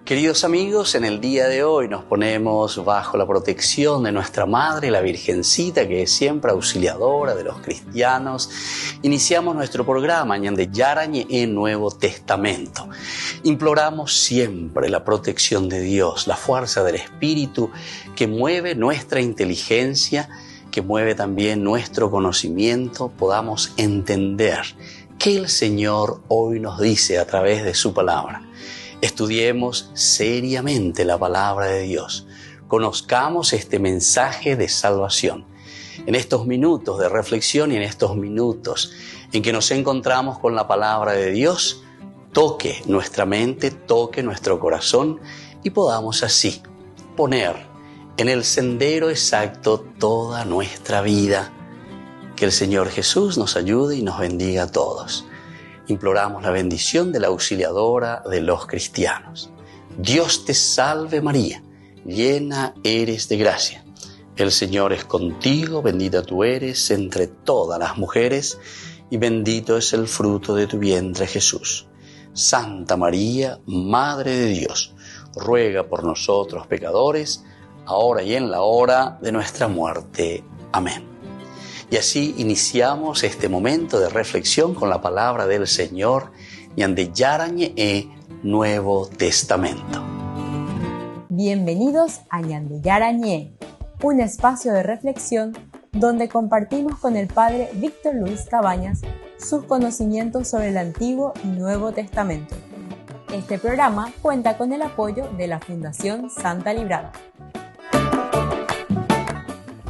Queridos amigos, en el día de hoy nos ponemos bajo la protección de nuestra Madre, la Virgencita, que es siempre auxiliadora de los cristianos. Iniciamos nuestro programa Ñande Yarañe en Nuevo Testamento. Imploramos siempre la protección de Dios, la fuerza del Espíritu que mueve nuestra inteligencia, que mueve también nuestro conocimiento, podamos entender qué el Señor hoy nos dice a través de su palabra. Estudiemos seriamente la palabra de Dios. Conozcamos este mensaje de salvación. En estos minutos de reflexión y en estos minutos en que nos encontramos con la palabra de Dios, toque nuestra mente, toque nuestro corazón y podamos así poner en el sendero exacto toda nuestra vida. Que el Señor Jesús nos ayude y nos bendiga a todos. Imploramos la bendición de la auxiliadora de los cristianos. Dios te salve María, llena eres de gracia. El Señor es contigo, bendita tú eres entre todas las mujeres y bendito es el fruto de tu vientre Jesús. Santa María, Madre de Dios, ruega por nosotros pecadores, ahora y en la hora de nuestra muerte. Amén. Y así iniciamos este momento de reflexión con la palabra del Señor, Ñande Yarañe Nuevo Testamento. Bienvenidos a Ñande Yarañe, un espacio de reflexión donde compartimos con el Padre Víctor Luis Cabañas sus conocimientos sobre el Antiguo y Nuevo Testamento. Este programa cuenta con el apoyo de la Fundación Santa Librada.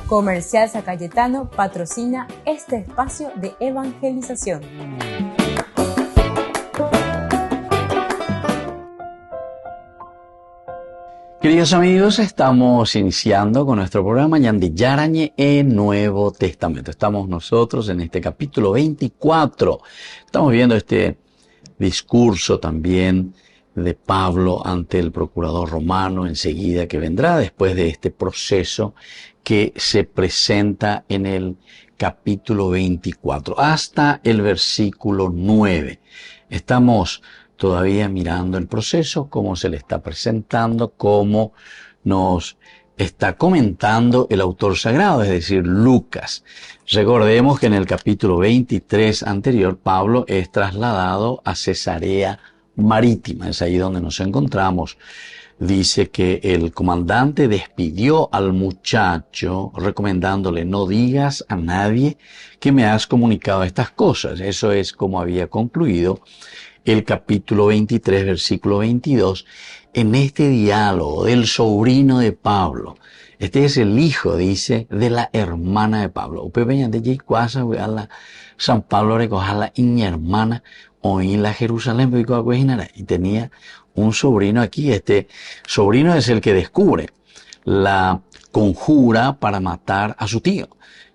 Comercial San Cayetano patrocina este espacio de evangelización. Queridos amigos, estamos iniciando con nuestro programa Ñande Yarañe Nuevo Testamento. Estamos nosotros en este capítulo 24. Estamos viendo este discurso también de Pablo ante el procurador romano enseguida que vendrá después de este proceso que se presenta en el capítulo 24 hasta el versículo 9. Estamos todavía mirando el proceso, cómo se le está presentando, cómo nos está comentando el autor sagrado, es decir, Lucas. Recordemos que en el capítulo 23 anterior, Pablo es trasladado a Cesarea Marítima, es ahí donde nos encontramos. Dice que el comandante despidió al muchacho recomendándole: no digas a nadie que me has comunicado estas cosas. Eso es como había concluido el capítulo 23, versículo 22, en este diálogo del sobrino de Pablo. Este es el hijo, dice, de la hermana de Pablo. San Pablo recoja la hermana hoy la Jerusalén y tenía un sobrino aquí. Este sobrino es el que descubre la conjura para matar a su tío.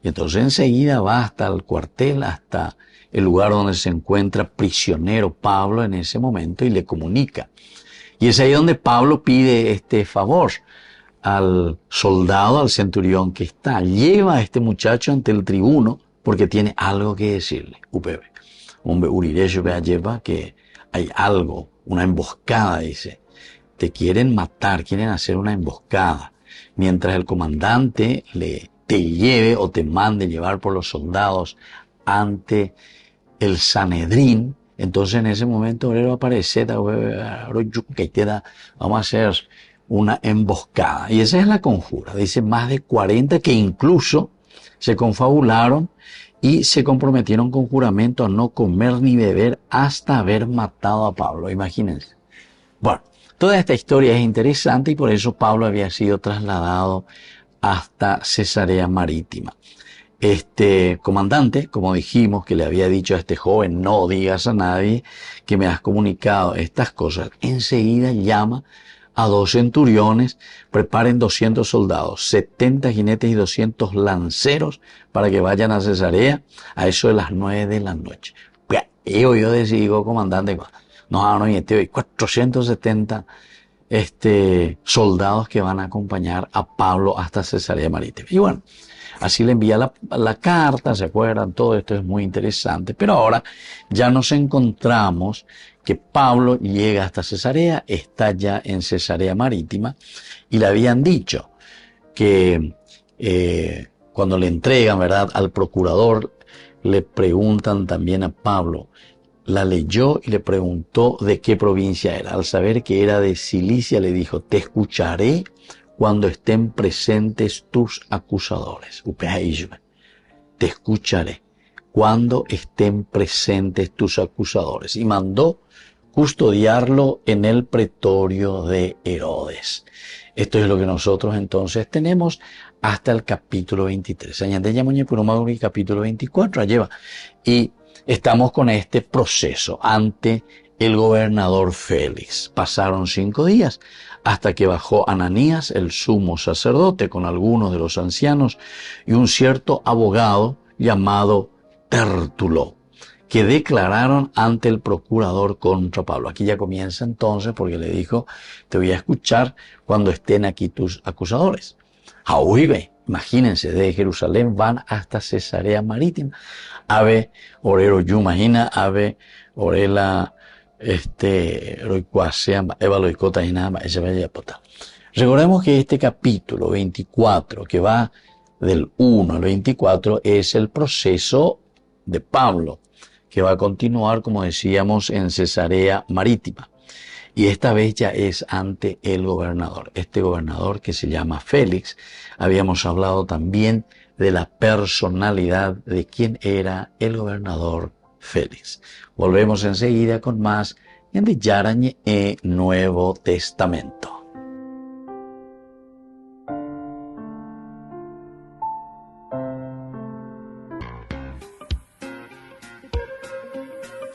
Y entonces enseguida va hasta el cuartel, hasta el lugar donde se encuentra prisionero Pablo en ese momento y le comunica. Y es ahí donde Pablo pide este favor al soldado, al centurión que está. Lleva a este muchacho ante el tribuno porque tiene algo que decirle. Hombre, Urirecho lleva que hay algo, una emboscada, dice. Te quieren matar, quieren hacer una emboscada. Mientras el comandante te lleve o te mande llevar por los soldados ante el Sanedrín, entonces en ese momento obrero aparece, vamos a hacer una emboscada. Y esa es la conjura. Dice más de 40 que incluso se confabularon y se comprometieron con juramento a no comer ni beber hasta haber matado a Pablo. Imagínense. Bueno, toda esta historia es interesante y por eso Pablo había sido trasladado hasta Cesarea Marítima. Este comandante, como dijimos, que le había dicho a este joven: no digas a nadie que me has comunicado estas cosas, enseguida llama a 2 centuriones, preparen 200 soldados, 70 jinetes y 200 lanceros para que vayan a Cesarea a eso de las 9 de la noche. Pues, yo decido, comandante, no, hay 470 soldados que van a acompañar a Pablo hasta Cesarea Marítima. Y bueno, así le envía la carta, ¿se acuerdan? Todo esto es muy interesante. Pero ahora ya nos encontramos que Pablo llega hasta Cesarea, está ya en Cesarea Marítima, y le habían dicho que cuando le entregan, ¿verdad?, al procurador, le preguntan también a Pablo, la leyó y le preguntó de qué provincia era. Al saber que era de Cilicia, le dijo, te escucharé cuando estén presentes tus acusadores. Te escucharé cuando estén presentes tus acusadores. Y mandó custodiarlo en el pretorio de Herodes. Esto es lo que nosotros entonces tenemos hasta el capítulo 23. Capítulo 24 lleva. Y estamos con este proceso ante el gobernador Félix. Pasaron 5 días hasta que bajó Ananías, el sumo sacerdote, con algunos de los ancianos y un cierto abogado llamado Tértulo, que declararon ante el procurador contra Pablo. Aquí ya comienza entonces, porque le dijo, te voy a escuchar cuando estén aquí tus acusadores. Imagínense, de Jerusalén van hasta Cesarea Marítima. Ave orero yu, imagina, ave orela, evaloicota y nada más. Recordemos que este capítulo 24, que va del 1 al 24, es el proceso de Pablo, que va a continuar, como decíamos, en Cesarea Marítima. Y esta vez ya es ante el gobernador. Este gobernador que se llama Félix. Habíamos hablado también de la personalidad de quién era el gobernador Félix. Volvemos enseguida con más en el Yarañe Nuevo Testamento.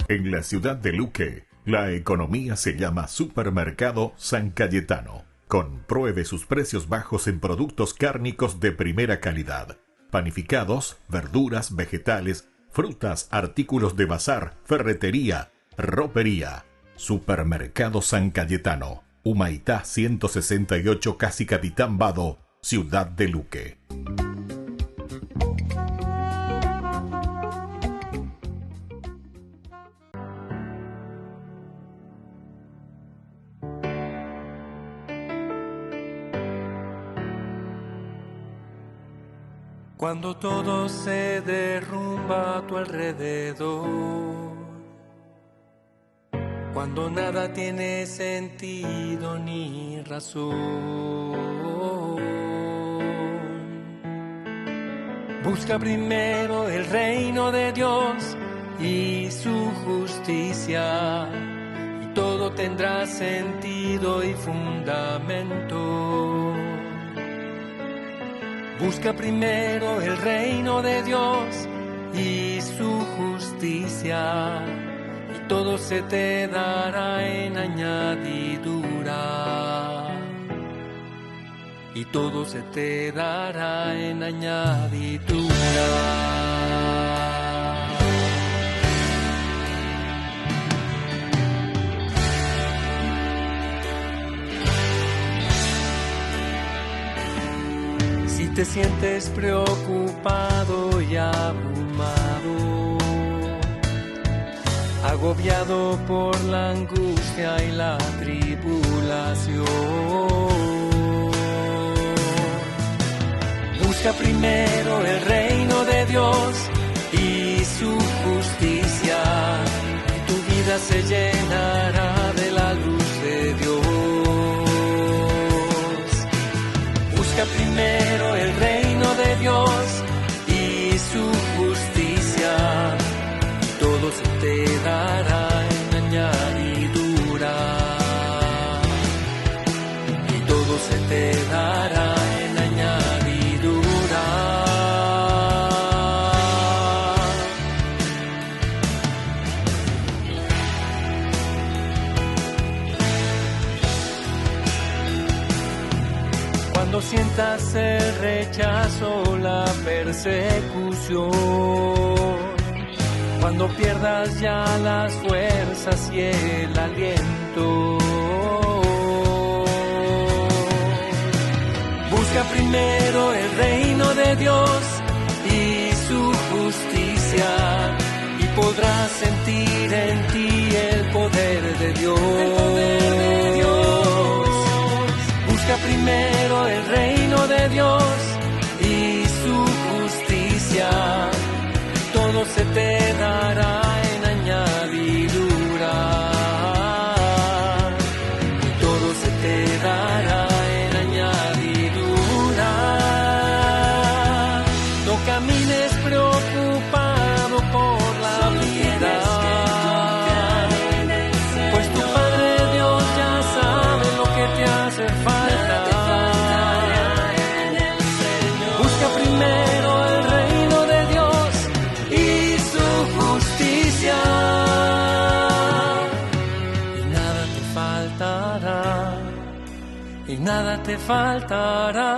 En la ciudad de Luque, la economía se llama Supermercado San Cayetano. Compruebe sus precios bajos en productos cárnicos de primera calidad. Panificados, verduras, vegetales, frutas, artículos de bazar, ferretería, ropería. Supermercado San Cayetano. Humaitá 168, Casi Capitán Vado, ciudad de Luque. Cuando todo se derrumba a tu alrededor, cuando nada tiene sentido ni razón, busca primero el reino de Dios y su justicia, y todo tendrá sentido y fundamento. Busca primero el reino de Dios y su justicia, y todo se te dará en añadidura. Y todo se te dará en añadidura. Si te sientes preocupado y abrumado, agobiado por la angustia y la tribulación, busca primero el reino de Dios y su justicia, y tu vida se llenará de la luz de Dios. Busca primero el reino de Dios y su justicia, y todo se te dará en añadidura. Y todo se te dará en añadidura. Cuando sientas el rechazo, la persecución, cuando pierdas ya las fuerzas y el aliento, busca primero el reino de Dios y su justicia, y podrás sentir en ti el poder de Dios. Busca primero el reino de Dios y su justicia, todo se te dará en añadidura, y todo se te dará en añadidura. No camines preocupado por la vida, pues tu Padre Dios ya sabe lo que te hace falta. Busca primero el reino de Dios y su justicia, y nada te faltará, y nada te faltará.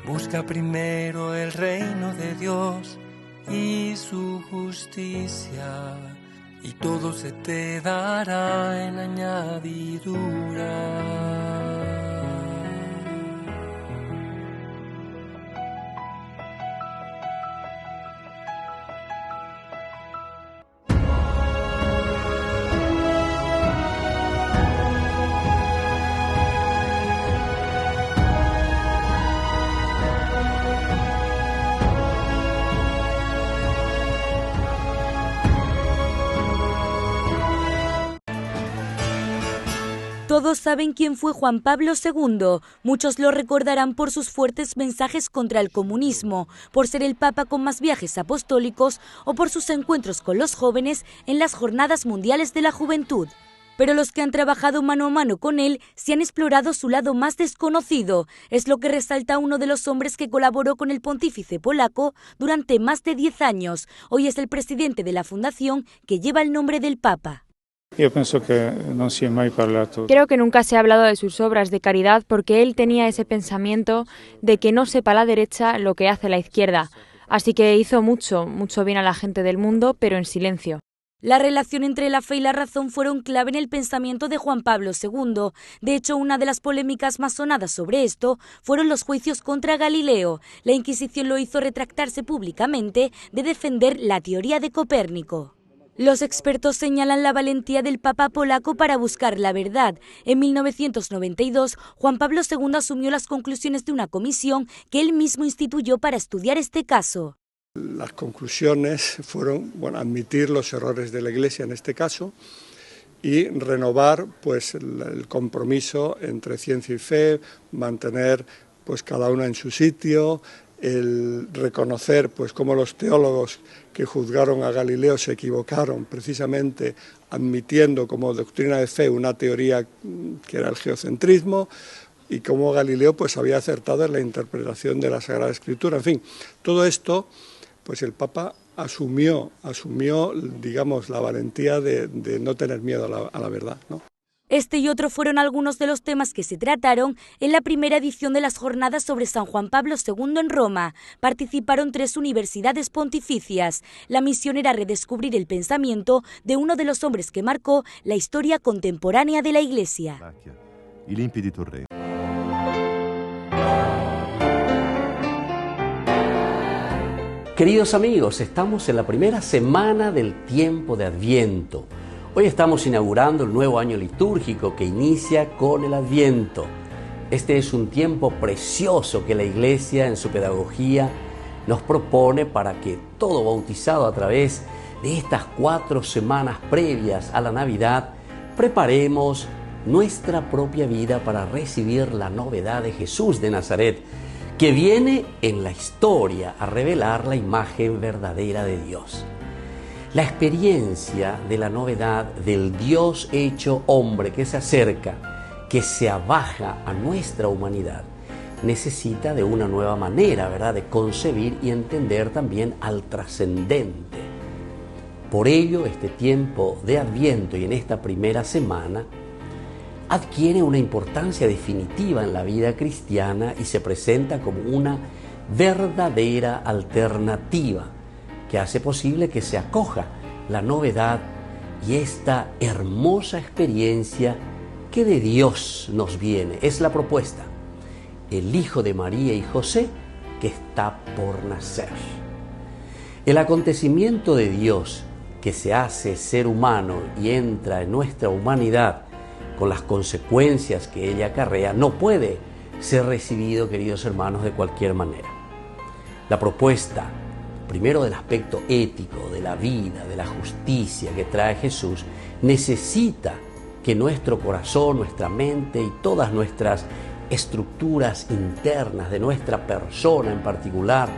Busca primero el reino de Dios y su justicia, y todo se te dará en añadidura. Todos saben quién fue Juan Pablo II. Muchos lo recordarán por sus fuertes mensajes contra el comunismo, por ser el papa con más viajes apostólicos o por sus encuentros con los jóvenes en las Jornadas Mundiales de la Juventud. Pero los que han trabajado mano a mano con él sí han explorado su lado más desconocido. Es lo que resalta uno de los hombres que colaboró con el pontífice polaco durante más de 10 años. Hoy es el presidente de la fundación que lleva el nombre del Papa. Creo que nunca se ha hablado de sus obras de caridad porque él tenía ese pensamiento de que no sepa la derecha lo que hace la izquierda. Así que hizo mucho bien a la gente del mundo, pero en silencio. La relación entre la fe y la razón fueron clave en el pensamiento de Juan Pablo II. De hecho, una de las polémicas más sonadas sobre esto fueron los juicios contra Galileo. La Inquisición lo hizo retractarse públicamente de defender la teoría de Copérnico. Los expertos señalan la valentía del Papa polaco para buscar la verdad. En 1992, Juan Pablo II asumió las conclusiones de una comisión que él mismo instituyó para estudiar este caso. Las conclusiones fueron admitir los errores de la Iglesia en este caso y renovar el compromiso entre ciencia y fe, mantener cada una en su sitio, el reconocer cómo los teólogos que juzgaron a Galileo se equivocaron precisamente admitiendo como doctrina de fe una teoría que era el geocentrismo y cómo Galileo había acertado en la interpretación de la Sagrada Escritura. En fin, todo esto el Papa asumió digamos, la valentía de no tener miedo a la verdad, ¿no? Este y otro fueron algunos de los temas que se trataron en la primera edición de las jornadas sobre San Juan Pablo II en Roma. Participaron 3 universidades pontificias. La misión era redescubrir el pensamiento de uno de los hombres que marcó la historia contemporánea de la Iglesia. Queridos amigos, estamos en la primera semana del tiempo de Adviento. Hoy estamos inaugurando el nuevo año litúrgico que inicia con el Adviento. Este es un tiempo precioso que la Iglesia en su pedagogía nos propone para que todo bautizado a través de estas 4 semanas previas a la Navidad preparemos nuestra propia vida para recibir la novedad de Jesús de Nazaret, que viene en la historia a revelar la imagen verdadera de Dios. La experiencia de la novedad del Dios hecho hombre que se acerca, que se abaja a nuestra humanidad, necesita de una nueva manera, ¿verdad?, de concebir y entender también al trascendente. Por ello, este tiempo de Adviento y en esta primera semana adquiere una importancia definitiva en la vida cristiana y se presenta como una verdadera alternativa que hace posible que se acoja la novedad y esta hermosa experiencia que de Dios nos viene. Es la propuesta, el Hijo de María y José que está por nacer. El acontecimiento de Dios que se hace ser humano y entra en nuestra humanidad con las consecuencias que ella acarrea, no puede ser recibido, queridos hermanos, de cualquier manera. La propuesta, primero del aspecto ético, de la vida, de la justicia que trae Jesús, necesita que nuestro corazón, nuestra mente y todas nuestras estructuras internas de nuestra persona en particular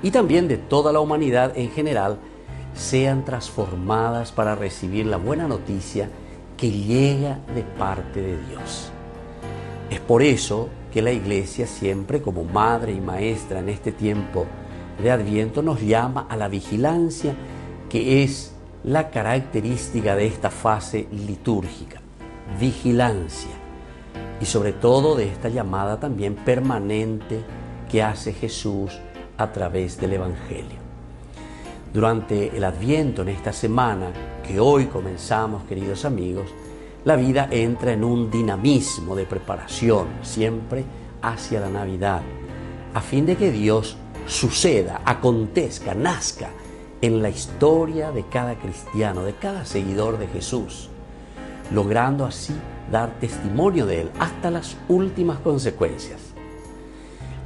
y también de toda la humanidad en general sean transformadas para recibir la buena noticia que llega de parte de Dios. Es por eso que la Iglesia siempre, como madre y maestra en este tiempo de Adviento, nos llama a la vigilancia, que es la característica de esta fase litúrgica. Vigilancia. Y sobre todo de esta llamada también permanente que hace Jesús a través del Evangelio. Durante el Adviento, en esta semana que hoy comenzamos, queridos amigos, la vida entra en un dinamismo de preparación, siempre hacia la Navidad, a fin de que Dios suceda, acontezca, nazca en la historia de cada cristiano, de cada seguidor de Jesús, logrando así dar testimonio de Él hasta las últimas consecuencias.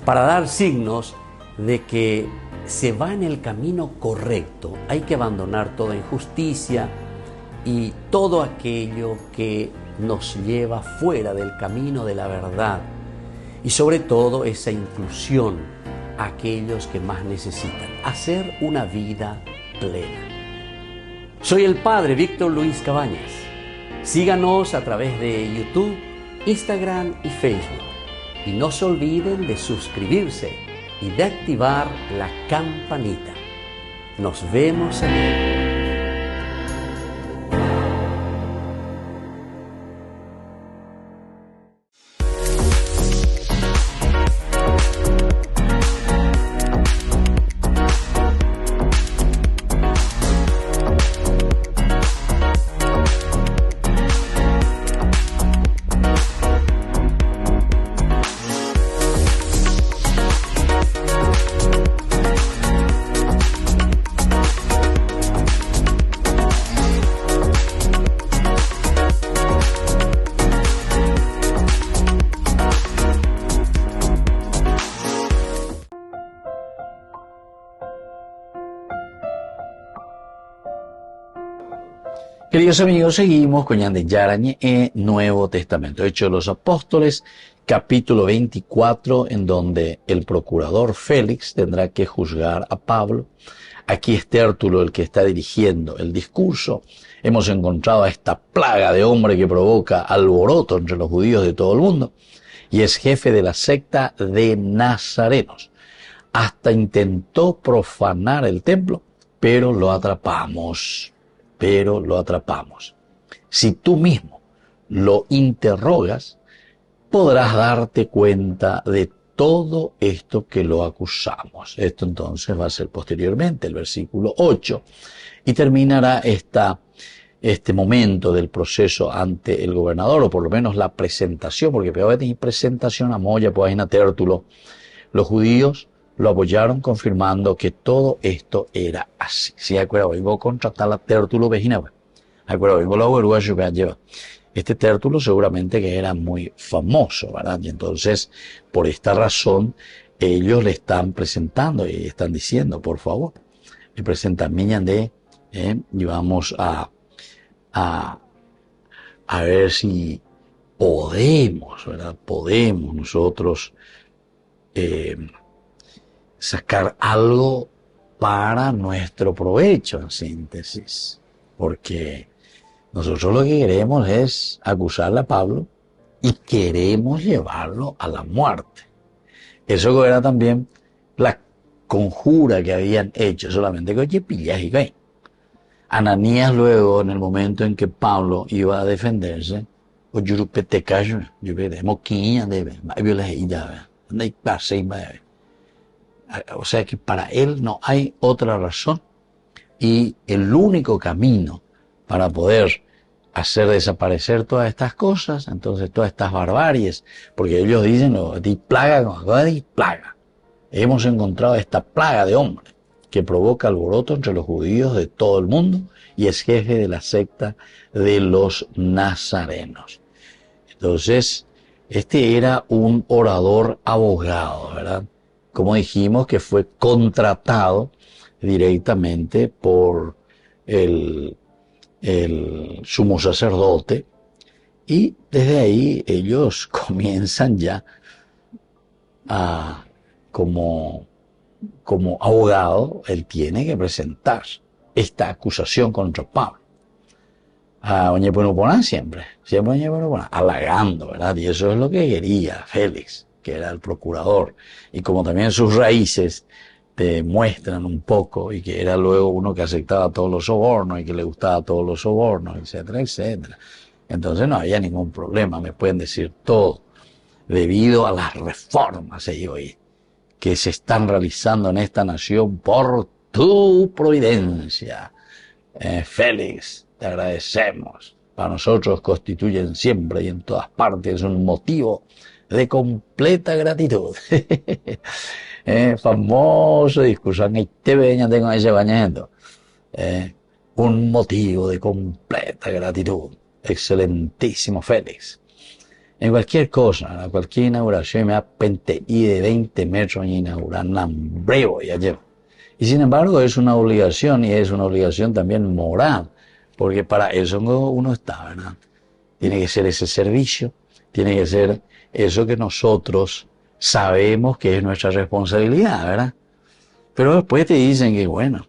Para dar signos de que se va en el camino correcto, hay que abandonar toda injusticia y todo aquello que nos lleva fuera del camino de la verdad, y sobre todo esa inclusión a aquellos que más necesitan, hacer una vida plena. Soy el Padre Víctor Luis Cabañas. Síganos a través de YouTube, Instagram y Facebook. Y no se olviden de suscribirse y de activar la campanita. Nos vemos en el Queridos amigos, seguimos con Ñande Yarañe en Nuevo Testamento. Hechos de los Apóstoles, capítulo 24, en donde el procurador Félix tendrá que juzgar a Pablo. Aquí es Tértulo el que está dirigiendo el discurso. Hemos encontrado a esta plaga de hombre que provoca alboroto entre los judíos de todo el mundo. Y es jefe de la secta de Nazarenos. Hasta intentó profanar el templo, pero lo atrapamos. Si tú mismo lo interrogas, podrás darte cuenta de todo esto que lo acusamos. Esto entonces va a ser posteriormente, el versículo 8, y terminará este momento del proceso ante el gobernador, o por lo menos la presentación, porque peor es presentación a Moya, pues en Tértulo. Los judíos lo apoyaron confirmando que todo esto era así. Si acuerdo, vengo a contratar a Tértulo Vejina, acuerdo, vengo a uruguayo que lleva. Este Tértulo seguramente que era muy famoso, ¿verdad? Y entonces, por esta razón, ellos le están presentando y están diciendo, por favor, le presentan Miñandé, y vamos a ver si podemos, ¿verdad? Podemos nosotros sacar algo para nuestro provecho, en síntesis, porque nosotros lo que queremos es acusarle a Pablo y queremos llevarlo a la muerte. Eso era también la conjura que habían hecho, solamente que oye, pillas y cae. Ananías luego, en el momento en que Pablo iba a defenderse, o yurupete callo, yo ve moquilla debe, o sea que para él no hay otra razón, y el único camino para poder hacer desaparecer todas estas cosas, entonces todas estas barbaries, porque ellos dicen, no, di plaga, hemos encontrado esta plaga de hombre, que provoca alboroto entre los judíos de todo el mundo y es jefe de la secta de los nazarenos. Entonces, este era un orador abogado, ¿verdad? Como dijimos, que fue contratado directamente por el sumo sacerdote, y desde ahí ellos comienzan ya a, como abogado, él tiene que presentar esta acusación contra Pablo. A Oñeponoponá siempre Oñeponoponá, halagando, ¿verdad? Y eso es lo que quería Félix, que era el procurador. Y como también sus raíces te muestran un poco, y que era luego uno que aceptaba todos los sobornos y que le gustaba todos los sobornos, etcétera, etcétera. Entonces no había ningún problema, me pueden decir todo, debido a las reformas que se están realizando en esta nación por tu providencia. Félix, te agradecemos. Para nosotros constituyen siempre y en todas partes un motivo de completa gratitud. Famoso discurso en TV, ya tengo ese bañando. Un motivo de completa gratitud. Excelentísimo Félix. En cualquier cosa, a cualquier inauguración me da 20 y de 20 metros en inaugurar, nambreo y ayer. Y sin embargo es una obligación, y es una obligación también moral, porque para eso uno está, ¿verdad? Tiene que ser ese servicio, tiene que ser eso que nosotros sabemos que es nuestra responsabilidad, ¿verdad? Pero después te dicen que bueno.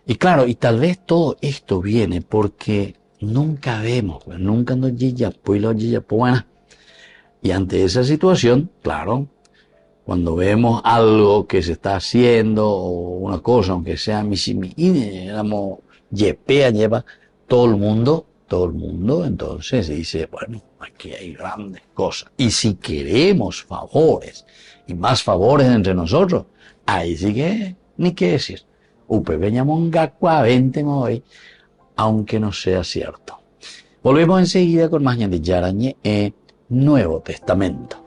Y claro, y tal vez todo esto viene porque nunca vemos, nunca nos llega, bueno. Y ante esa situación, claro, cuando vemos algo que se está haciendo, o una cosa, aunque sea lleva todo el mundo, entonces se dice, bueno, aquí hay grandes cosas. Y si queremos favores, y más favores entre nosotros, ahí sí que, ni qué decir. Hoy, aunque no sea cierto. Volvemos enseguida con más de Yarañe Nuevo Testamento.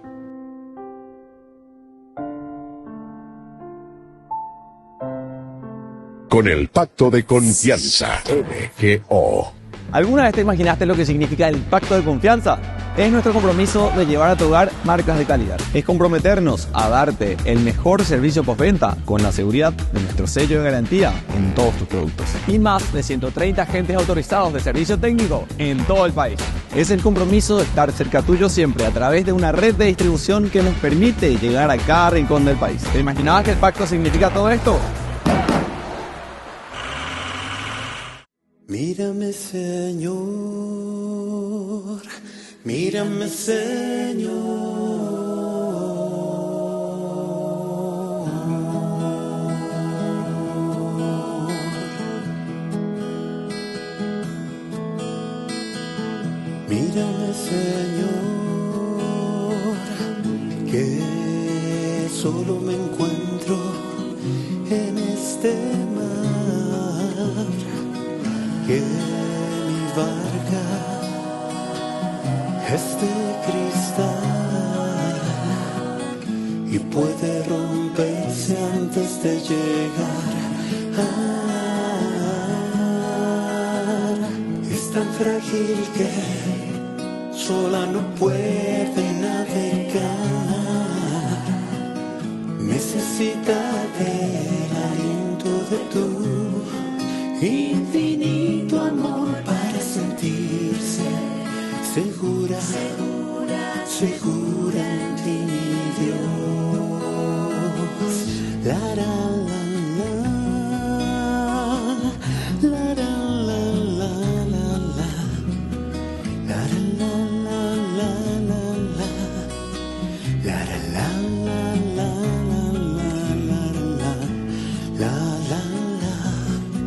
Con el Pacto de Confianza, MGO. ¿Alguna vez te imaginaste lo que significa el Pacto de Confianza? Es nuestro compromiso de llevar a tu hogar marcas de calidad. Es comprometernos a darte el mejor servicio postventa con la seguridad de nuestro sello de garantía en todos tus productos. Y más de 130 agentes autorizados de servicio técnico en todo el país. Es el compromiso de estar cerca tuyo siempre a través de una red de distribución que nos permite llegar a cada rincón del país. ¿Te imaginabas que el pacto significa todo esto? Mírame, Señor, mírame, Señor. Mírame, Señor, que solo me encuentro en este mar, que mi barca es de cristal y puede romperse antes de llegar. Es tan frágil que sola no puede navegar. Necesita del aliento de tu infinito amor para sentirse segura, segura en ti, mi Dios. La la la la, la la la la la la, la la la la la la, la la la la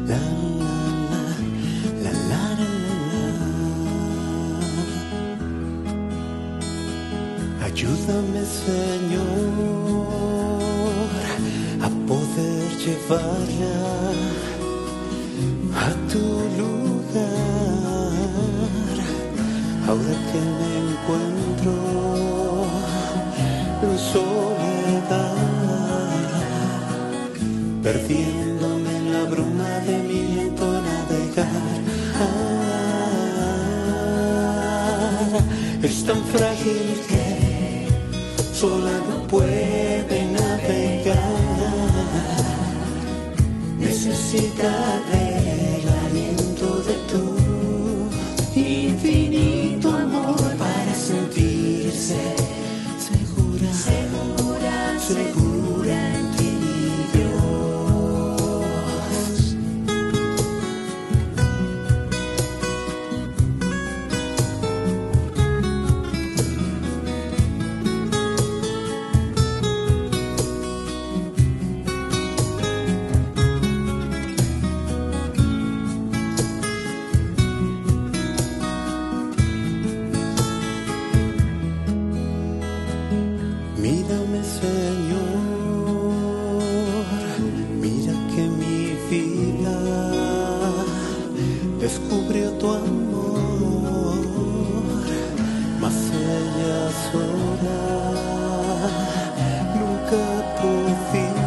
la la la. Ayúdame, Señor, a poder llevarla a tu lugar. Ahora que me encuentro en soledad, perdiéndome es tan frágil que sola no puede navegar. Necesita del aliento de tu infinito amor para sentirse segura, segura, segura en ti, Dios. Mírame, Señor, mira que mi vida descubrió tu amor, mas ella sola nunca ha podido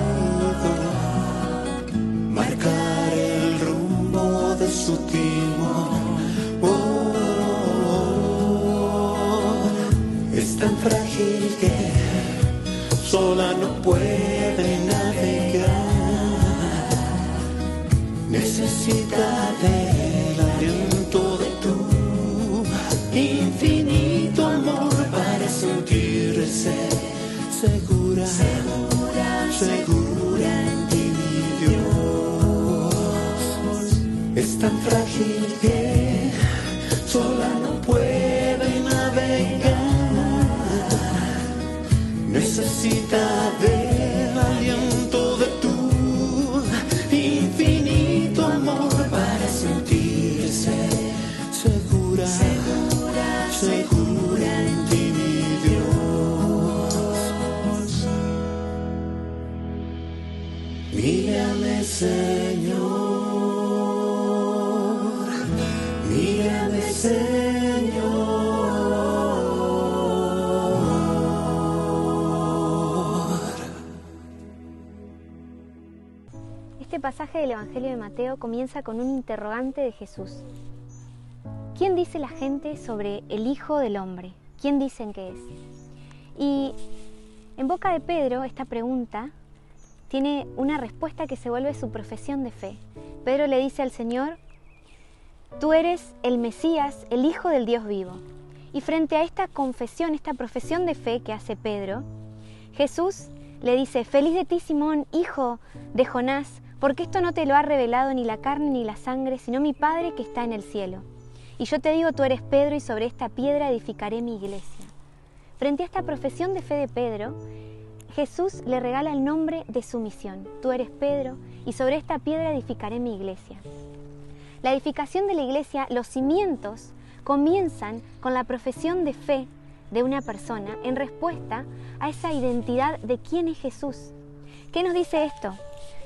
marcar el rumbo de su timón. Es tan frágil que sola no puede navegar, necesita del aliento de tu infinito amor para sentirse segura, segura, segura en ti, Dios. Es tan frágil que sola no puede navegar, necesita del aliento de tu infinito amor para sentirse segura, segura, segura en ti, mi Dios. Mírame, Señor, mírame, Señor. Este pasaje del Evangelio de Mateo comienza con un interrogante de Jesús. ¿Quién dice la gente sobre el Hijo del Hombre? ¿Quién dicen que es? Y en boca de Pedro esta pregunta tiene una respuesta que se vuelve su profesión de fe. Pedro le dice al Señor: tú eres el Mesías, el Hijo del Dios vivo. Y frente a esta confesión, esta profesión de fe que hace Pedro, Jesús le dice: feliz de ti, Simón, hijo de Jonás, porque esto no te lo ha revelado ni la carne ni la sangre, sino mi Padre que está en el cielo. Y yo te digo, tú eres Pedro, y sobre esta piedra edificaré mi iglesia. Frente a esta profesión de fe de Pedro, Jesús le regala el nombre de su misión. Tú eres Pedro, y sobre esta piedra edificaré mi iglesia. La edificación de la iglesia, los cimientos, comienzan con la profesión de fe de una persona en respuesta a esa identidad de quién es Jesús. ¿Qué nos dice esto?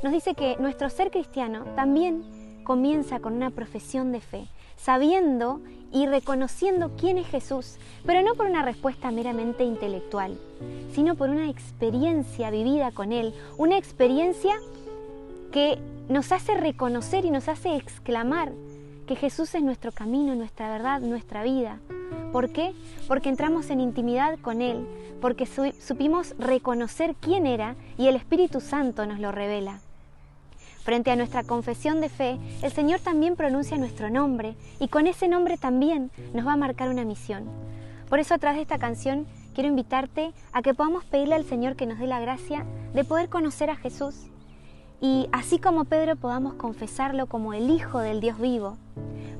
Nos dice que nuestro ser cristiano también comienza con una profesión de fe, sabiendo y reconociendo quién es Jesús, pero no por una respuesta meramente intelectual, sino por una experiencia vivida con Él, una experiencia que nos hace reconocer y nos hace exclamar que Jesús es nuestro camino, nuestra verdad, nuestra vida. ¿Por qué? Porque entramos en intimidad con Él, porque supimos reconocer quién era y el Espíritu Santo nos lo revela. Frente a nuestra confesión de fe, el Señor también pronuncia nuestro nombre y con ese nombre también nos va a marcar una misión. Por eso, a través de esta canción, quiero invitarte a que podamos pedirle al Señor que nos dé la gracia de poder conocer a Jesús y, así como Pedro, podamos confesarlo como el Hijo del Dios vivo,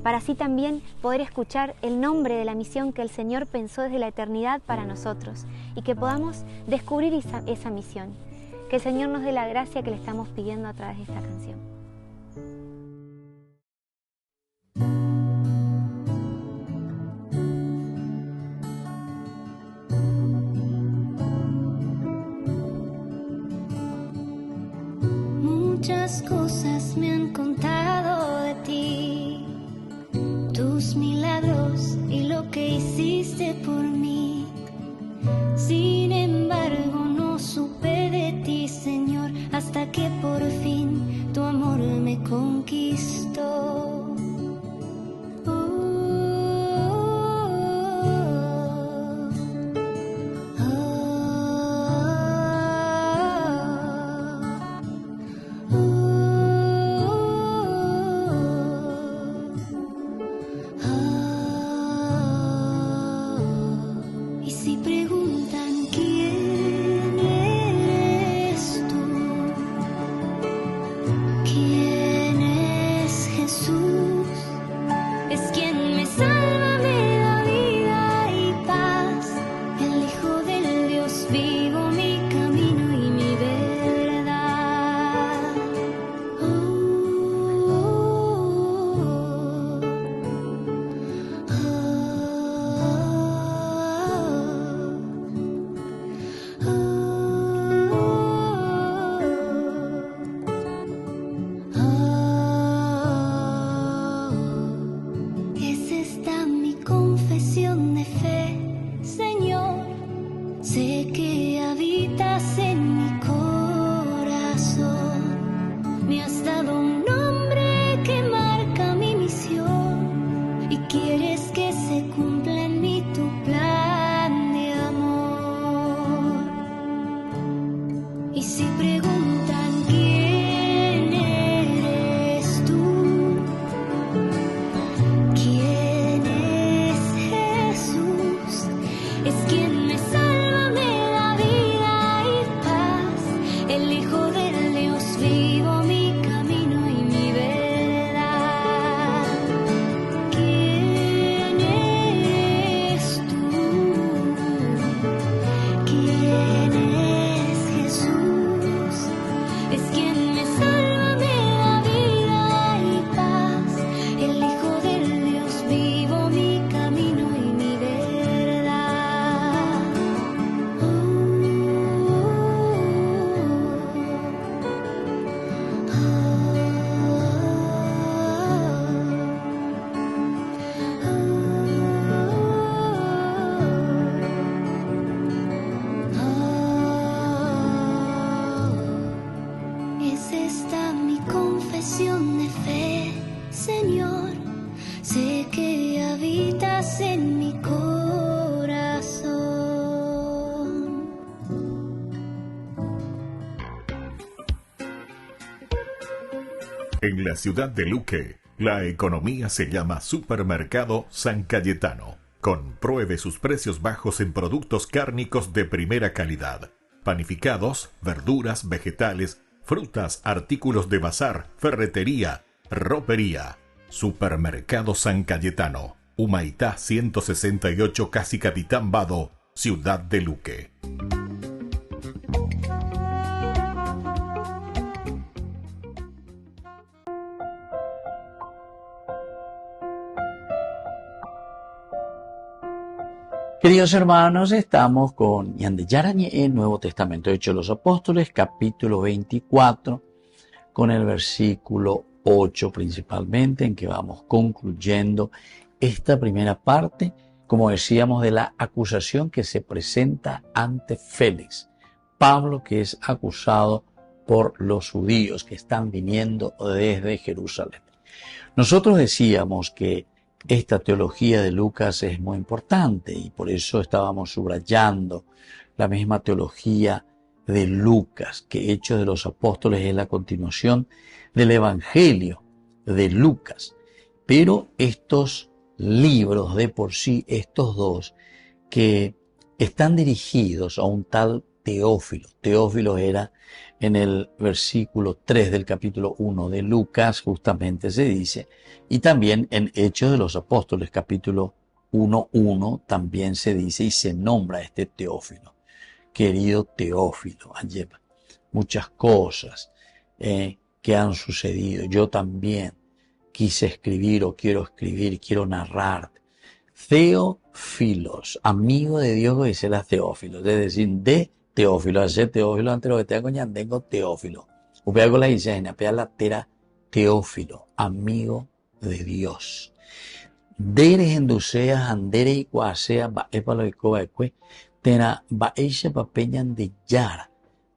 para así también poder escuchar el nombre de la misión que el Señor pensó desde la eternidad para nosotros y que podamos descubrir esa misión. Que el Señor nos dé la gracia que le estamos pidiendo a través de esta canción. Muchas cosas me han contado de ti, tus milagros y lo que hiciste por mí. Sin embargo, no supe de ti, Señor, hasta que por fin tu amor me conquistó. sé que habitas en mi corazón. Me has dado un nombre que marca mi misión y quieres que se cumpla en mí tu plan de amor. Y si preguntan quién eres tú, quién es Jesús, es quien me salva, me da vida y paz, el Hijo del Dios vivo, mi camino y mi verdad. ¿Quién eres tú? ¿Quién es Jesús? Es quien me salva, me da vida y paz, el Hijo del Dios vivo, mi camino y mi verdad. Es esta mi confesión de fe, Señor, sé que habitas en mi corazón. En la ciudad de Luque, la economía se llama Supermercado San Cayetano. Compruebe sus precios bajos en productos cárnicos de primera calidad. Panificados, verduras, vegetales, frutas, artículos de bazar, ferretería, ropería. Supermercado San Cayetano, Humaitá 168, Casi Capitán Vado, ciudad de Luque. Queridos hermanos, estamos con Ñandeyarañe, el Nuevo Testamento, Hechos de los Apóstoles, capítulo 24, con el versículo 8 principalmente, en que vamos concluyendo esta primera parte, como decíamos, de la acusación que se presenta ante Félix. Pablo, que es acusado por los judíos que están viniendo desde Jerusalén. Nosotros decíamos que esta teología de Lucas es muy importante y por eso estábamos subrayando la misma teología de Lucas, que Hechos de los Apóstoles es la continuación del Evangelio de Lucas. Pero estos libros de por sí, estos dos, que están dirigidos a un tal Teófilo. Teófilo era en el versículo 3 del capítulo 1 de Lucas, justamente se dice, y también en Hechos de los Apóstoles, capítulo 1:1, también se dice y se nombra a este Teófilo. Querido Teófilo, hay muchas cosas que han sucedido. Yo también quise escribir o quiero escribir, quiero narrar. Teófilos, amigo de Dios, que dice la Teófilos, es decir, de Teófilo, hacer Teófilo ante lo que tengo ñandengo Teófilo. Upeago la dice, la tera Teófilo, amigo de Dios. Dere enducea, andere y cuasea, ba epalo y cobaecue, tena ba eixe papeñan de yara.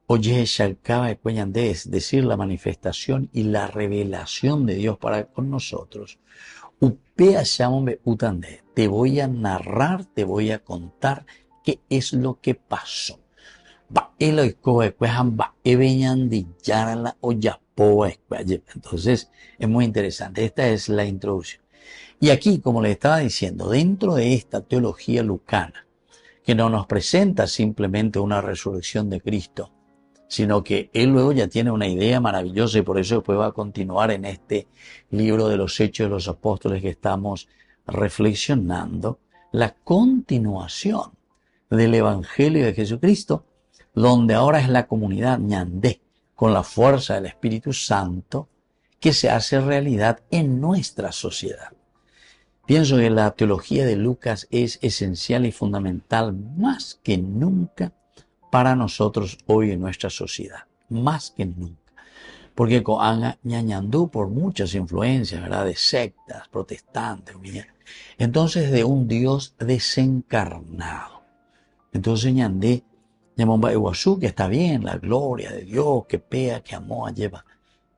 Oye, shalcaba de cueñande, es decir, la manifestación y la revelación de Dios para con nosotros. Upea shamombe utande, te voy a narrar, te voy a contar qué es lo que pasó. Entonces es muy interesante. Esta es la introducción. Y aquí, como les estaba diciendo, dentro de esta teología lucana, que no nos presenta simplemente una resurrección de Cristo, sino que él luego ya tiene una idea maravillosa y por eso después va a continuar en este libro de los Hechos de los Apóstoles que estamos reflexionando, la continuación del Evangelio de Jesucristo, donde ahora es la comunidad ñandé, con la fuerza del Espíritu Santo, que se hace realidad en nuestra sociedad. Pienso que la teología de Lucas es esencial y fundamental más que nunca para nosotros hoy en nuestra sociedad, más que nunca. Porque con ñañandú por muchas influencias, ¿verdad?, de sectas, protestantes, entonces de un Dios desencarnado. Entonces ñandé Yamomba Iguazú, que está bien, la gloria de Dios, que pea, que amó, lleva.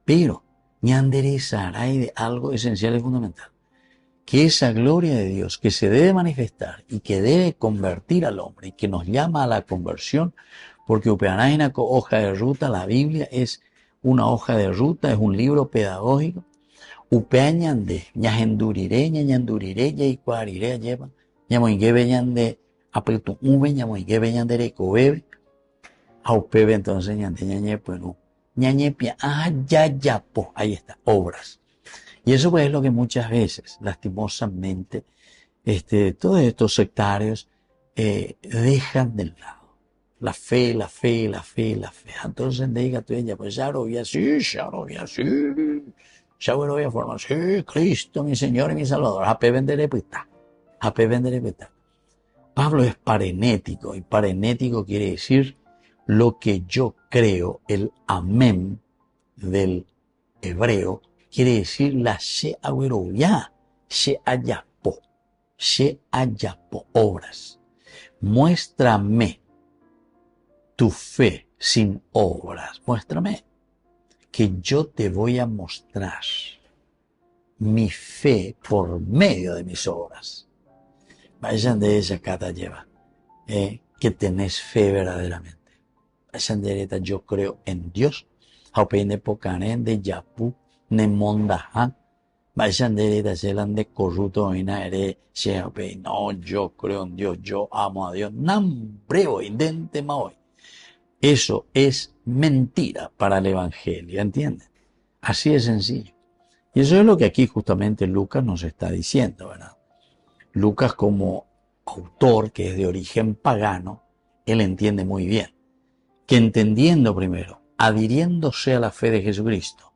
Pero, ñanderezaray de algo esencial y fundamental. Que esa gloria de Dios que se debe manifestar y que debe convertir al hombre y que nos llama a la conversión, porque Upeanaina hoja de ruta, la Biblia es una hoja de ruta, es un libro pedagógico. Upeañande, ñajenduriré, ñañanduriré, yaicuariré, lleva, ñamoinguebe ñande, apetu ube, ñamoinguebe ñandere cobebe, aupebe entonces ñande ñañe, pues no, ñañepia, yayapo, ahí está, obras. Y eso pues es lo que muchas veces, lastimosamente, todos estos sectarios dejan del lado. La fe, la fe, la fe, la fe. Entonces diga tú ella, pues ya lo vi así, ya lo vi así. Ya lo voy a formar, sí, Cristo, mi Señor y mi Salvador. Ape vendere pita. Ape vendere pita. Pablo es parenético, y parenético quiere decir lo que yo creo, el amén del hebreo, quiere decir la she agüeroya, she ayapo, obras. Muéstrame tu fe sin obras, muéstrame. Que yo te voy a mostrar mi fe por medio de mis obras. Vayan de esa cata lleva, que tenés fe verdaderamente. Vayan de esta, yo creo en Dios. Haupende pokanen de yapu, ne mondahan. Vayan de esta, selan de corrupto, no, yo creo en Dios, yo amo a Dios. Nambreo, indente hoy. Eso es mentira para el Evangelio, ¿entienden? Así de sencillo. Y eso es lo que aquí justamente Lucas nos está diciendo, ¿verdad? Lucas como autor, que es de origen pagano, él entiende muy bien que entendiendo primero, adhiriéndose a la fe de Jesucristo,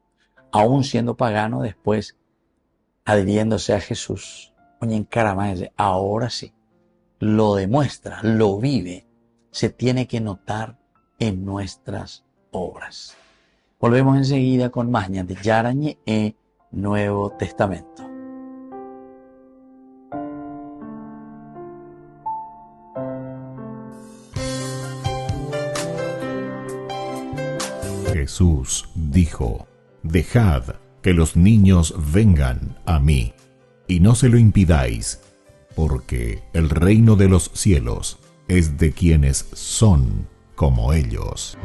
aún siendo pagano, después adhiriéndose a Jesús, oye, en cara más, ahora sí, lo demuestra, lo vive, se tiene que notar en nuestras obras. Volvemos enseguida con más de Yarañe e Nuevo Testamento. Jesús dijo: Dejad que los niños vengan a mí, y no se lo impidáis, porque el reino de los cielos es de quienes son como ellos.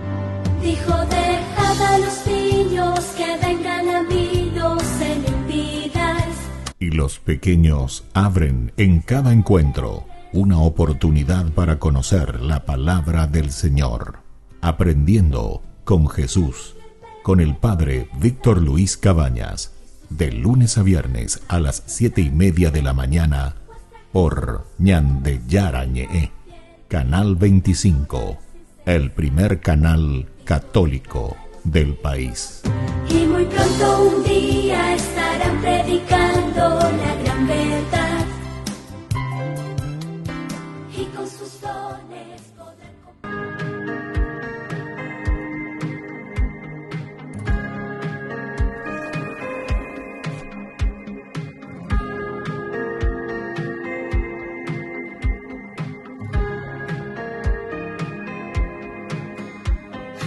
Dijo: dejad a los niños que vengan a mí, no se lo impidáis. Y los pequeños abren en cada encuentro una oportunidad para conocer la palabra del Señor, aprendiendo con Jesús, con el Padre Víctor Luis Cabañas, de lunes a viernes a las 7:30 de la mañana, por Ñande Yarañe, Canal 25, el primer canal católico del país. Y muy pronto un día estarán predicando la gran verdad, y con sus dones podrán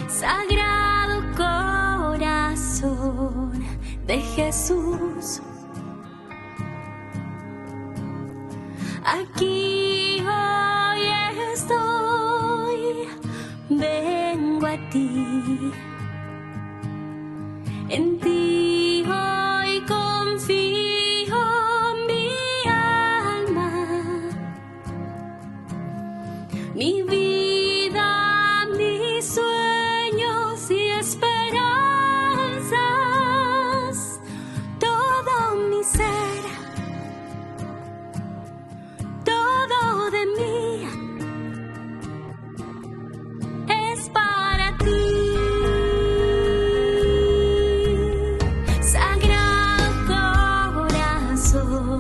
Sagrado Corazón de Jesús, aquí hoy estoy, vengo a ti, en ti hoy confío mi alma, mi vida, mis sueños y esperanzas, todo mi ser, todo de mí es para ti. Sagrado Corazón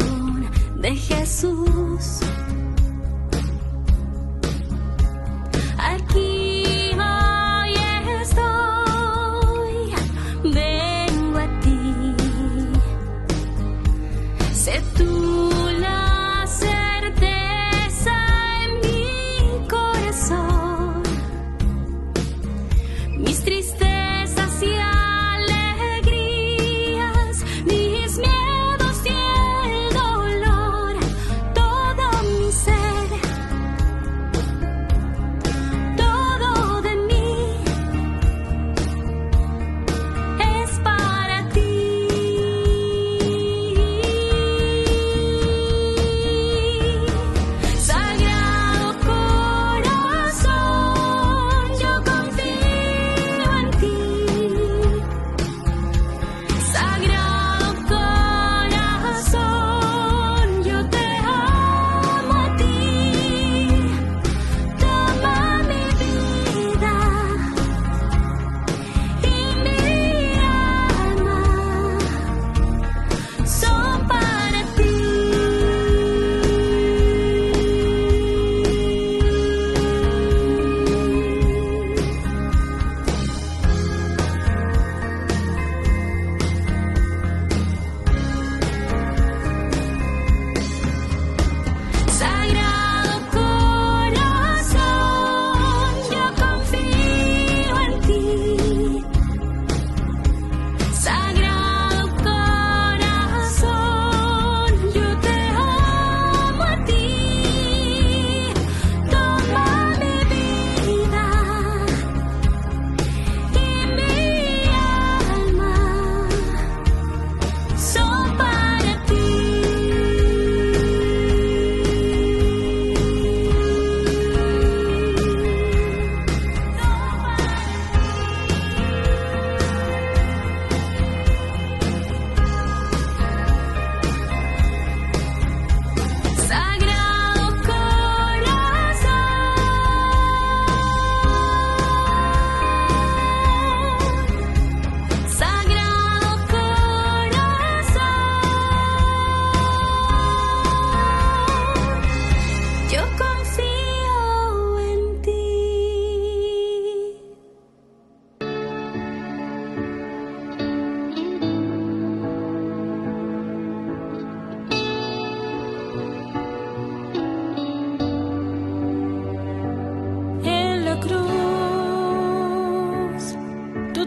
de Jesús,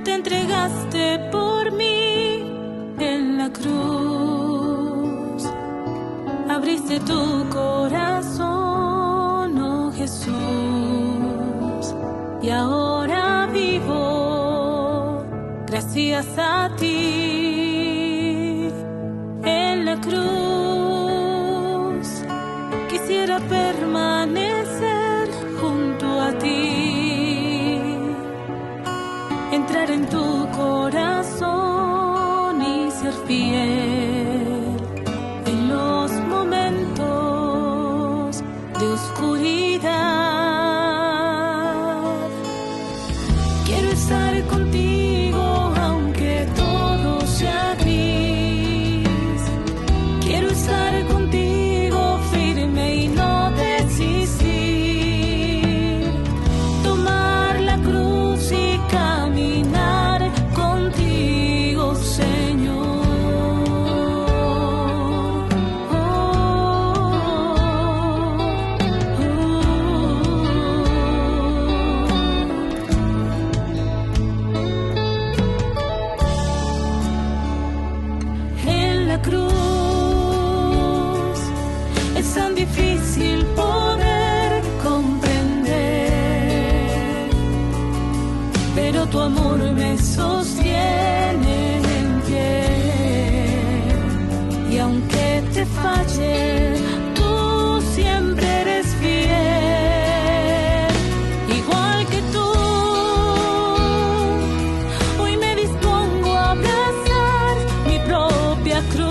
te entregaste por mí en la cruz. Abriste tu corazón, oh Jesús, y ahora vivo gracias a ti. En la cruz quisiera permanecer junto a ti, entrar en tu corazón y ser fiel en los momentos de oscuridad. Quiero estar contigo aunque todo sea gris. Quiero estar contigo firme y no desistir. Tomar la cruz y caminar contigo, Señor. En la cruz es tan difícil poder comprender, pero tu amor me sostiene en pie. Y aunque te falle, tú siempre eres fiel. Igual que tú, hoy me dispongo a abrazar mi propia cruz,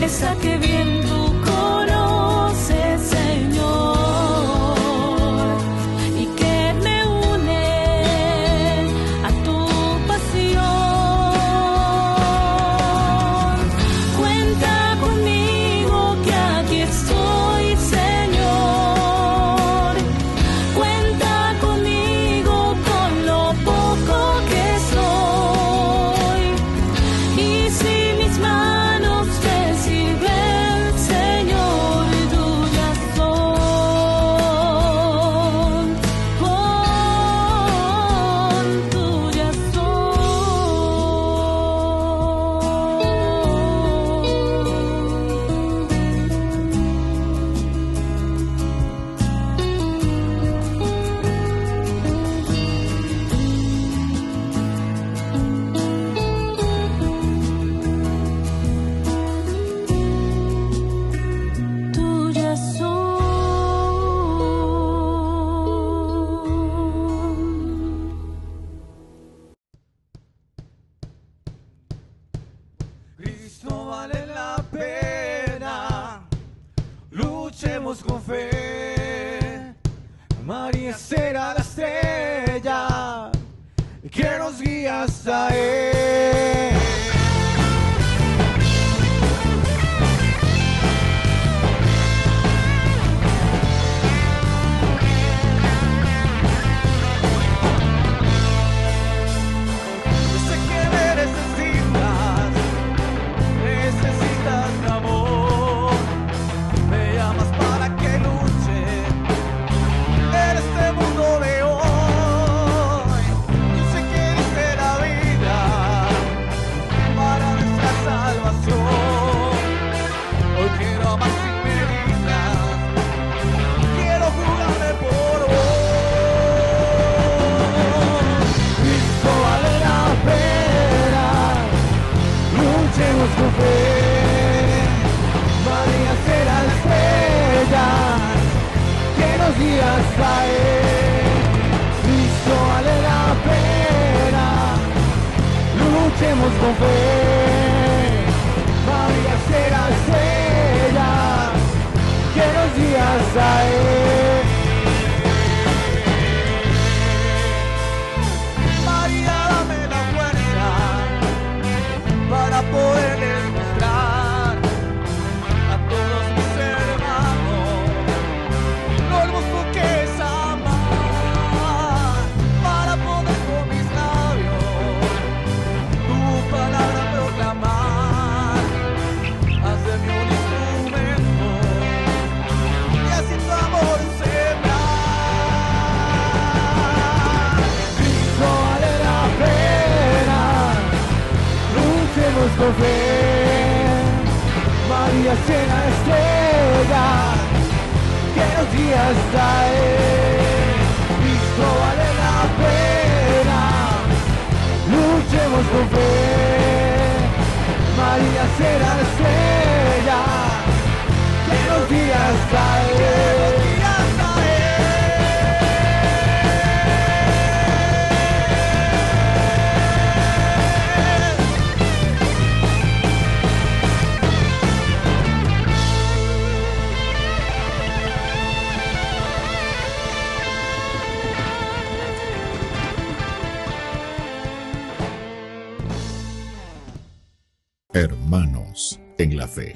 esa que bien tú conoces, Señor, y que me une a tu pasión. Cuenta conmigo que aquí estoy, Señor. Cuenta conmigo con lo poco que soy. Y si mis manos te sirven, Señor, tuyas son. Tuyas Cristo vale la pena, luchemos con fe. María será la estrella que nos guía hasta Él. Yo sé que me necesitas mi amor. Me llamas para que luche en este mundo de hoy. Yo sé que diste la vida para nuestra salvación. Hoy quiero amar sin medidas, quiero jugarme por vos. Cristo vale la pena, luchemos con fe. María será la estrella que nos guía hasta Él. Cristo vale la pena, luchemos con fe. María será la estrella que nos guía hasta Él. María, dame la fuerza para poder demostrar a todos mis hermanos lo hermoso que es amar, para poder con mis labios tu palabra proclamar. Haz de mí un instrumento y así tu amor será estrella que nos guía hasta Él. Cristo vale la pena, luchemos con fe. María será estrella que nos guía hasta Él. Hermanos en la fe,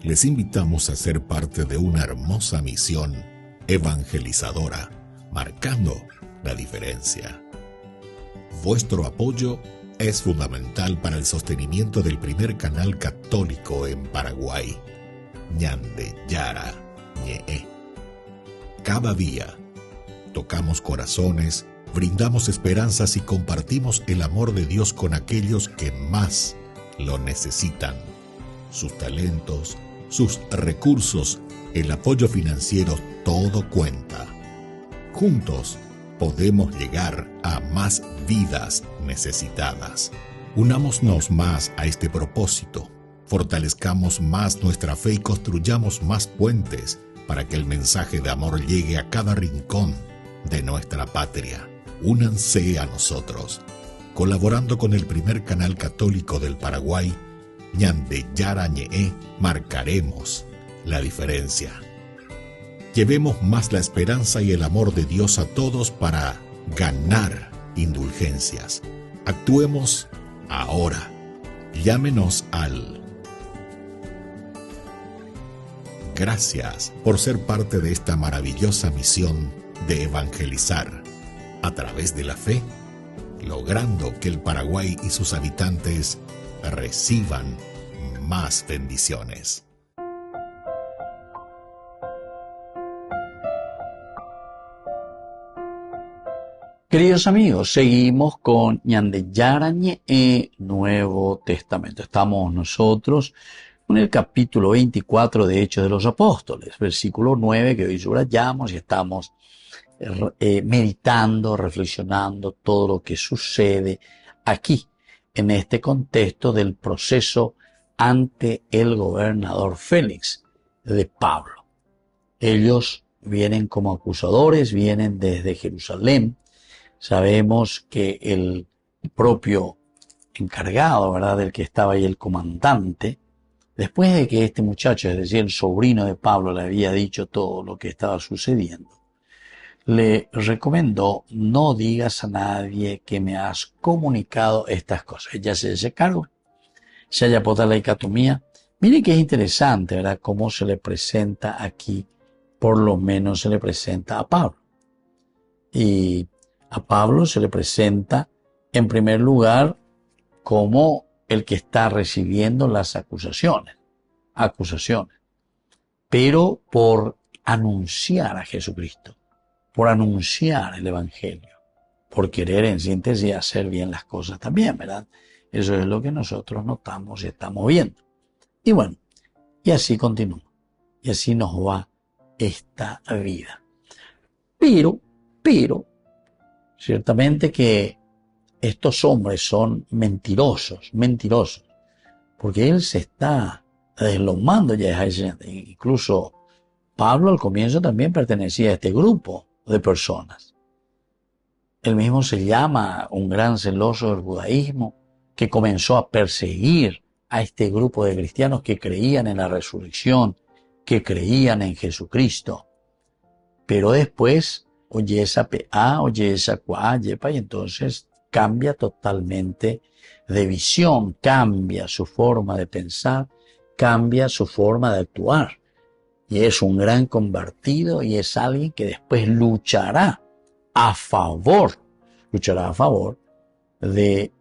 les invitamos a ser parte de una hermosa misión evangelizadora, marcando la diferencia. Vuestro apoyo es fundamental para el sostenimiento del primer canal católico en Paraguay, Ñande Yara Ñe. Cada día tocamos corazones, brindamos esperanzas y compartimos el amor de Dios con aquellos que más lo necesitan. Sus talentos, sus recursos, el apoyo financiero, todo cuenta. Juntos podemos llegar a más vidas necesitadas. Unámonos más a este propósito, fortalezcamos más nuestra fe y construyamos más puentes para que el mensaje de amor llegue a cada rincón de nuestra patria. Únanse a nosotros, colaborando con el primer canal católico del Paraguay, Ñande Yara Ñe, marcaremos la diferencia. Llevemos más la esperanza y el amor de Dios a todos para ganar indulgencias. Actuemos ahora. Llámenos al... Gracias por ser parte de esta maravillosa misión de evangelizar a través de la fe, logrando que el Paraguay y sus habitantes reciban más bendiciones. Queridos amigos, seguimos con Ñande Yara Ñe, Nuevo Testamento. Estamos nosotros con el capítulo 24 de Hechos de los Apóstoles, versículo 9, que hoy subrayamos y estamos meditando, reflexionando todo lo que sucede aquí, en este contexto del proceso ante el gobernador Félix de Pablo. Ellos vienen como acusadores, vienen desde Jerusalén. Sabemos que el propio encargado, ¿verdad?, del que estaba ahí, el comandante, después de que este muchacho, es decir, el sobrino de Pablo, le había dicho todo lo que estaba sucediendo, le recomendó: no digas a nadie que me has comunicado estas cosas. Ella se hace cargo, se haya por la dicotomía. Miren que es interesante, ¿verdad?, cómo se le presenta aquí, por lo menos se le presenta a Pablo. Y a Pablo se le presenta, en primer lugar, como el que está recibiendo las acusaciones, pero por anunciar a Jesucristo, por anunciar el Evangelio, por querer, en síntesis, hacer bien las cosas también, ¿verdad? Eso es lo que nosotros notamos y estamos viendo. Y bueno, y así continúa, y así nos va esta vida. Pero, ciertamente que estos hombres son mentirosos, porque él se está deslomando ya. Incluso Pablo al comienzo también pertenecía a este grupo de personas. Él mismo se llama un gran celoso del judaísmo, que comenzó a perseguir a este grupo de cristianos que creían en la resurrección, que creían en Jesucristo. Pero después oye esa PA, oye esa cuá, yepa, y entonces cambia totalmente de visión, cambia su forma de pensar, cambia su forma de actuar. Y es un gran convertido y es alguien que después luchará a favor de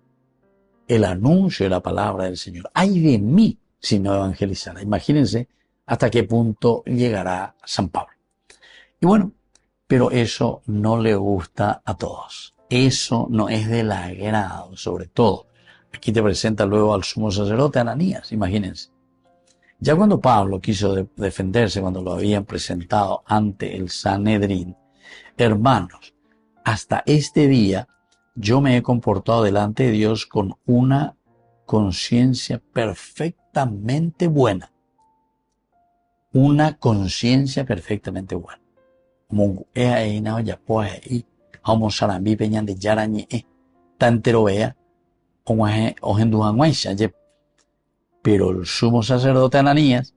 el anuncio de la palabra del Señor. ¡Ay de mí si no evangelizara! Imagínense hasta qué punto llegará San Pablo. Y bueno, pero eso no le gusta a todos. Eso no es del agrado, sobre todo. Aquí te presenta luego al sumo sacerdote Ananías, imagínense. Ya cuando Pablo quiso defenderse, cuando lo habían presentado ante el Sanedrín, hermanos, hasta este día yo me he comportado delante de Dios con una conciencia perfectamente buena. Una conciencia perfectamente buena. Mungu ea na ya poa e homo sarambi peñan de yarañe tantero vea ojenduanguaisha. Pero el sumo sacerdote Ananías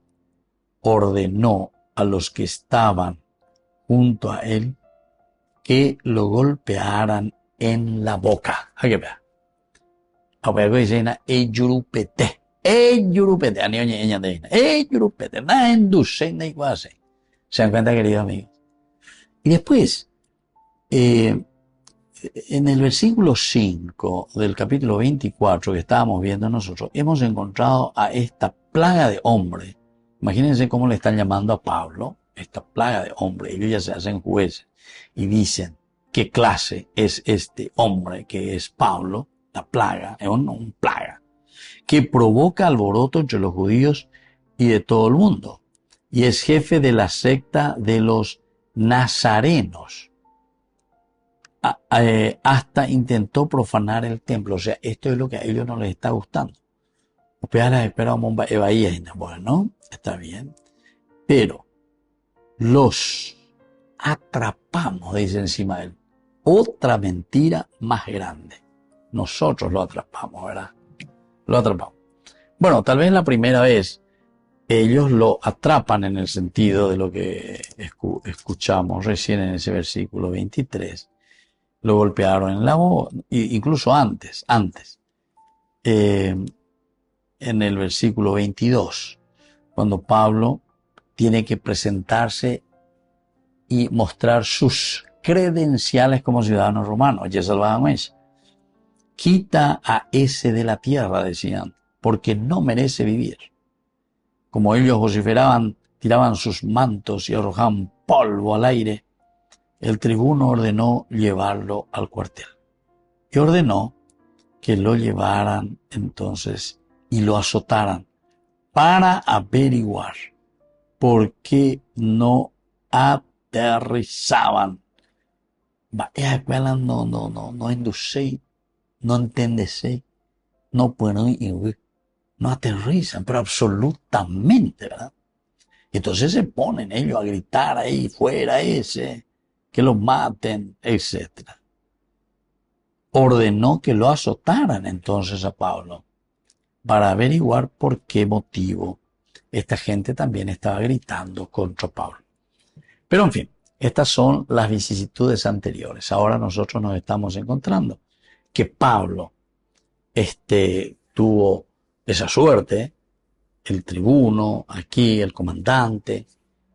ordenó a los que estaban junto a él que lo golpearan en la boca. ¿A qué vea? A ver, dice, eyurupete, eyurupete, na enduse, na iguase. ¿Se dan cuenta, queridos amigos? Y después, en el versículo 5 del capítulo 24 que estábamos viendo nosotros, hemos encontrado a esta plaga de hombres. Imagínense cómo le están llamando a Pablo, esta plaga de hombres. Ellos ya se hacen jueces y dicen qué clase es este hombre que es Pablo, la plaga, es un plaga, que provoca alboroto entre los judíos y de todo el mundo. Y es jefe de la secta de los nazarenos. Hasta intentó profanar el templo. O sea, esto es lo que a ellos no les está gustando. Bueno, está bien. Pero los atrapamos, dice encima de él. Otra mentira más grande. Nosotros lo atrapamos, ¿verdad? Lo atrapamos. Bueno, tal vez la primera vez ellos lo atrapan en el sentido de lo que escuchamos recién en ese versículo 23. Lo golpearon en la voz, incluso antes. En el versículo 22, cuando Pablo tiene que presentarse y mostrar sus credenciales como ciudadano romano. Ya salvadamente. Quita a ese de la tierra, decían, porque no merece vivir. Como ellos vociferaban, tiraban sus mantos y arrojaban polvo al aire, el tribuno ordenó llevarlo al cuartel. Y ordenó que lo llevaran entonces y lo azotaran para averiguar por qué no aterrizaban. No induce, no entendese, no pueden ir, no aterrizan, pero absolutamente, ¿verdad? Entonces se ponen ellos a gritar ahí, fuera ese, que lo maten, etc. Ordenó que lo azotaran entonces a Pablo para averiguar por qué motivo esta gente también estaba gritando contra Pablo. Pero en fin, estas son las vicisitudes anteriores. Ahora nosotros nos estamos encontrando que Pablo tuvo esa suerte, el tribuno, aquí el comandante,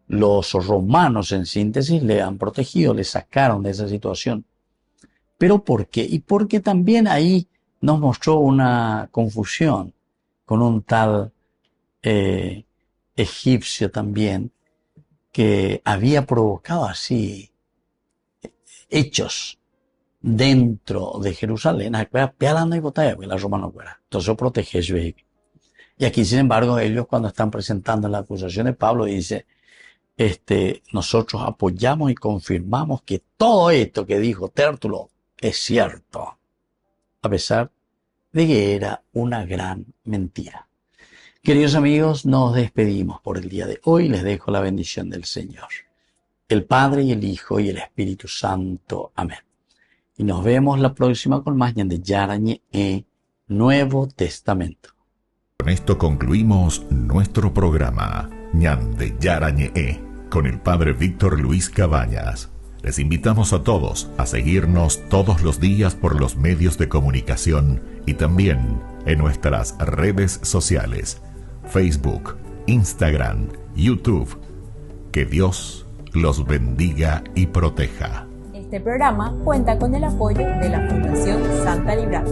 los romanos en síntesis le han protegido, le sacaron de esa situación. ¿Pero por qué? Y porque también ahí nos mostró una confusión con un tal egipcio también que había provocado así hechos dentro de Jerusalén. Entonces protege. Y aquí, sin embargo, ellos cuando están presentando la acusación de Pablo, dice, nosotros apoyamos y confirmamos que todo esto que dijo Tértulo es cierto, a pesar de que era una gran mentira. Queridos amigos, nos despedimos por el día de hoy. Les dejo la bendición del Señor, el Padre y el Hijo y el Espíritu Santo. Amén. Y nos vemos la próxima con más de Yarañe Nuevo Testamento. Con esto concluimos nuestro programa Ñande Yarañe con el Padre Víctor Luis Cabañas. Les invitamos a todos a seguirnos todos los días por los medios de comunicación y también en nuestras redes sociales, Facebook, Instagram, YouTube. Que Dios los bendiga y proteja. Este programa cuenta con el apoyo de la Fundación Santa Librada.